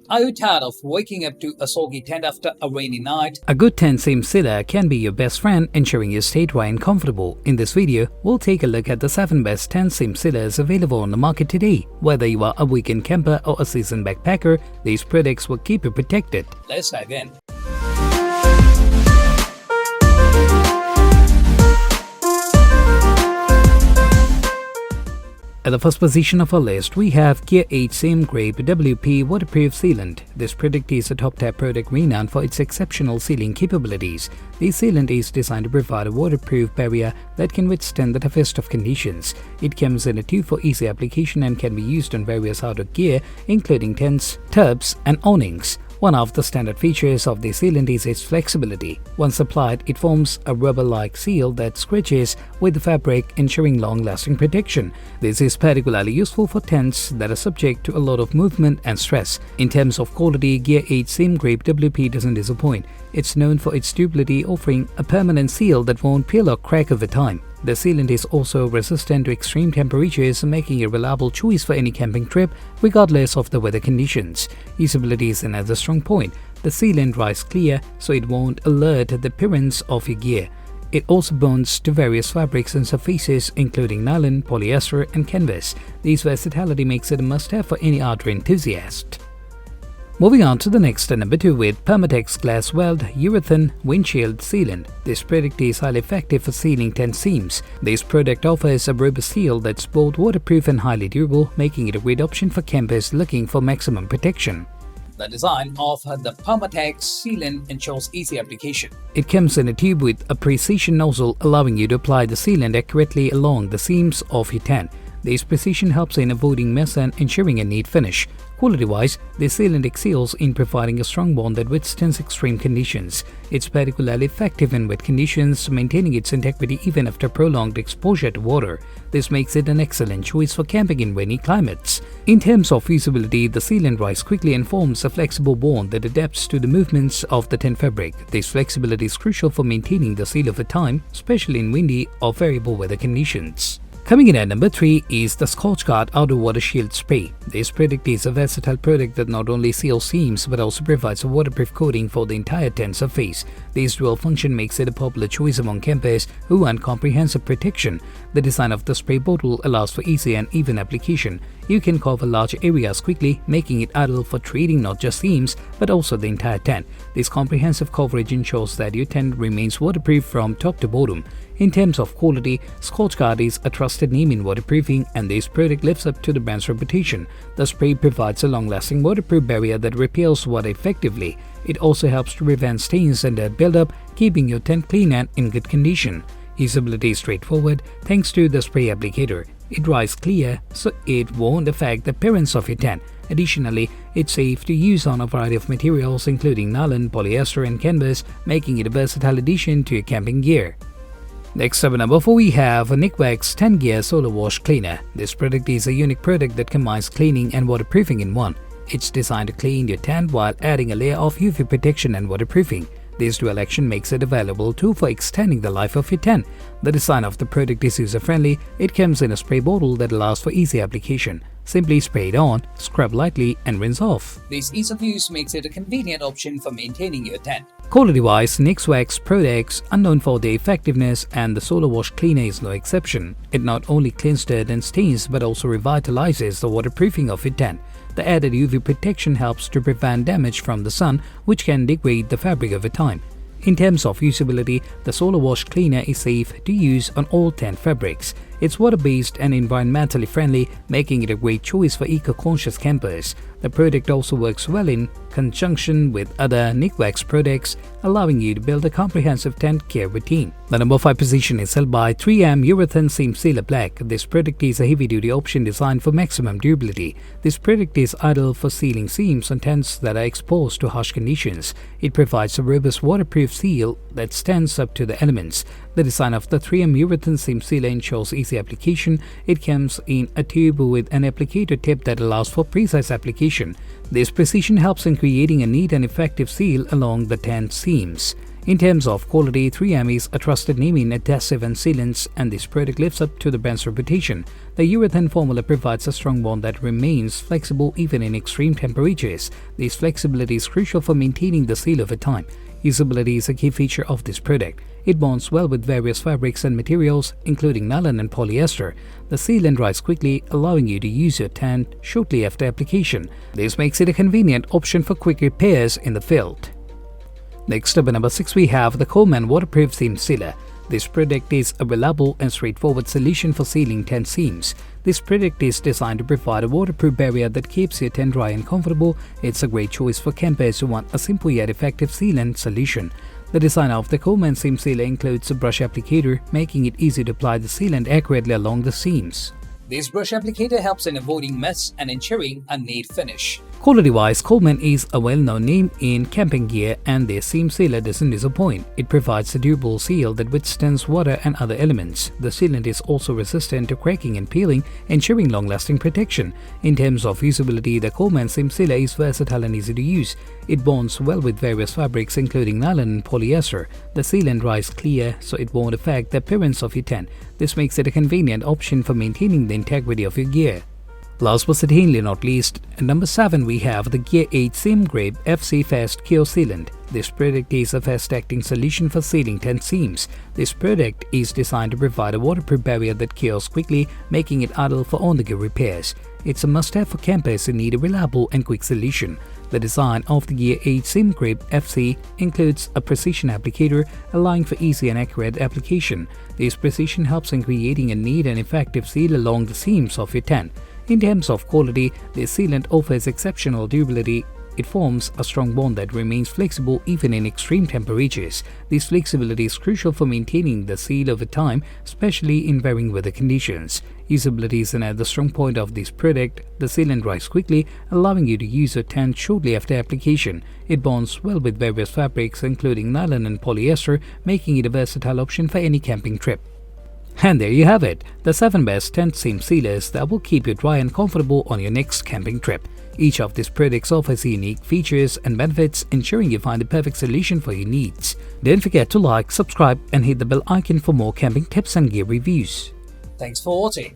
Are you tired of waking up to a soggy tent after a rainy night? A good tent seam sealer can be your best friend, ensuring you stay dry and comfortable. In this video, we'll take a look at the 7 best tent seam sealers available on the market today. Whether you are a weekend camper or a seasoned backpacker, these products will keep you protected. Let's dive in. At the first position of our list, we have Gear 8 Same Grape WP Waterproof Sealant. This product is a top-tier product renowned for its exceptional sealing capabilities. This sealant is designed to provide a waterproof barrier that can withstand the toughest of conditions. It comes in a tube for easy application and can be used on various outdoor gear, including tents, tubs, and awnings. One of the standard features of the sealant is its flexibility. Once applied, it forms a rubber-like seal that scratches with the fabric, ensuring long-lasting protection. This is particularly useful for tents that are subject to a lot of movement and stress. In terms of quality, Gear 8 Same Grape WP doesn't disappoint. It's known for its durability, offering a permanent seal that won't peel or crack over time. The sealant is also resistant to extreme temperatures, making it a reliable choice for any camping trip, regardless of the weather conditions. Usability is another strong point. The sealant dries clear, so it won't alert the appearance of your gear. It also bonds to various fabrics and surfaces, including nylon, polyester, and canvas. This versatility makes it a must-have for any outdoor enthusiast. Moving on to the next at number 2 with Permatex Glass Weld Urethane Windshield Sealant. This product is highly effective for sealing tent seams. This product offers a rubber seal that's both waterproof and highly durable, making it a great option for campers looking for maximum protection. The design of the Permatex sealant ensures easy application. It comes in a tube with a precision nozzle, allowing you to apply the sealant accurately along the seams of your tent. This precision helps in avoiding mess and ensuring a neat finish. Quality-wise, the sealant excels in providing a strong bond that withstands extreme conditions. It's particularly effective in wet conditions, maintaining its integrity even after prolonged exposure to water. This makes it an excellent choice for camping in rainy climates. In terms of usability, the sealant dries quickly and forms a flexible bond that adapts to the movements of the tent fabric. This flexibility is crucial for maintaining the seal over time, especially in windy or variable weather conditions. Coming in at number 3 is the Scotchgard Outer Water Shield Spray. This product is a versatile product that not only seals seams but also provides a waterproof coating for the entire tent surface. This dual function makes it a popular choice among campers who want comprehensive protection. The design of the spray bottle allows for easy and even application. You can cover large areas quickly, making it ideal for treating not just seams but also the entire tent. This comprehensive coverage ensures that your tent remains waterproof from top to bottom. In terms of quality, Scotchgard is a trusted name in waterproofing, and this product lives up to the brand's reputation. The spray provides a long-lasting waterproof barrier that repels water effectively. It also helps to prevent stains and dirt buildup, keeping your tent clean and in good condition. Usability is straightforward thanks to the spray applicator. It dries clear, so it won't affect the appearance of your tent. Additionally, it's safe to use on a variety of materials including nylon, polyester, and canvas, making it a versatile addition to your camping gear. Next up at number 4 we have a Nikwax 10-gear SolarWash cleaner. This product is a unique product that combines cleaning and waterproofing in one. It's designed to clean your tent while adding a layer of UV protection and waterproofing. This dual action makes it a valuable tool for extending the life of your tent. The design of the product is user-friendly. It comes in a spray bottle that allows for easy application. Simply spray it on, scrub lightly, and rinse off. This ease of use makes it a convenient option for maintaining your tent. Quality-wise, Nikwax products are known for their effectiveness, and the SolarWash cleaner is no exception. It not only cleans dirt and stains but also revitalizes the waterproofing of your tent. The added UV protection helps to prevent damage from the sun, which can degrade the fabric over time. In terms of usability, the SolarWash cleaner is safe to use on all tent fabrics. It's water-based and environmentally friendly, making it a great choice for eco-conscious campers. The product also works well in conjunction with other Nikwax products, allowing you to build a comprehensive tent care routine. The number 5 position is held by 3M Urethane Seam Sealer Black. This product is a heavy-duty option designed for maximum durability. This product is ideal for sealing seams on tents that are exposed to harsh conditions. It provides a robust waterproof seal that stands up to the elements. The design of the 3M Urethane Seam Sealer ensures easy application. It comes in a tube with an applicator tip that allows for precise application. This precision helps in creating a neat and effective seal along the tent seams. In terms of quality, 3M is a trusted name in adhesive and sealants, and this product lives up to the brand's reputation. The urethane formula provides a strong bond that remains flexible even in extreme temperatures. This flexibility is crucial for maintaining the seal over time. Usability is a key feature of this product. It bonds well with various fabrics and materials, including nylon and polyester. The sealant dries quickly, allowing you to use your tan shortly after application. This makes it a convenient option for quick repairs in the field. Next up at number 6, we have the Coleman Waterproof Seam Sealer. This product is a reliable and straightforward solution for sealing tan seams. This product is designed to provide a waterproof barrier that keeps your tan dry and comfortable. It's a great choice for campers who want a simple yet effective sealant solution. The design of the Coleman Seam Sealer includes a brush applicator, making it easy to apply the sealant accurately along the seams. This brush applicator helps in avoiding mess and ensuring a neat finish. Quality-wise, Coleman is a well-known name in camping gear, and their seam sealer doesn't disappoint. It provides a durable seal that withstands water and other elements. The sealant is also resistant to cracking and peeling, ensuring long-lasting protection. In terms of usability, the Coleman seam sealer is versatile and easy to use. It bonds well with various fabrics including nylon and polyester. The sealant dries clear, so it won't affect the appearance of your tan. This makes it a convenient option for maintaining the integrity of your gear. Last but certainly not least, at number 7 we have the Gear 8 Seam Grip FC Fast Cure Sealant. This product is a fast-acting solution for sealing tan seams. This product is designed to provide a waterproof barrier that cures quickly, making it ideal for on-the-go repairs. It's a must-have for campers who need a reliable and quick solution. The design of the Gear 8 Seam Grip FC includes a precision applicator, allowing for easy and accurate application. This precision helps in creating a neat and effective seal along the seams of your tan. In terms of quality, this sealant offers exceptional durability. It forms a strong bond that remains flexible even in extreme temperatures. This flexibility is crucial for maintaining the seal over time, especially in varying weather conditions. Usability is another strong point of this product. The sealant dries quickly, allowing you to use your tan shortly after application. It bonds well with various fabrics including nylon and polyester, making it a versatile option for any camping trip. And there you have it, the 7 best tent seam sealers that will keep you dry and comfortable on your next camping trip. Each of these products offers unique features and benefits, ensuring you find the perfect solution for your needs. Don't forget to like, subscribe and hit the bell icon for more camping tips and gear reviews. Thanks for watching.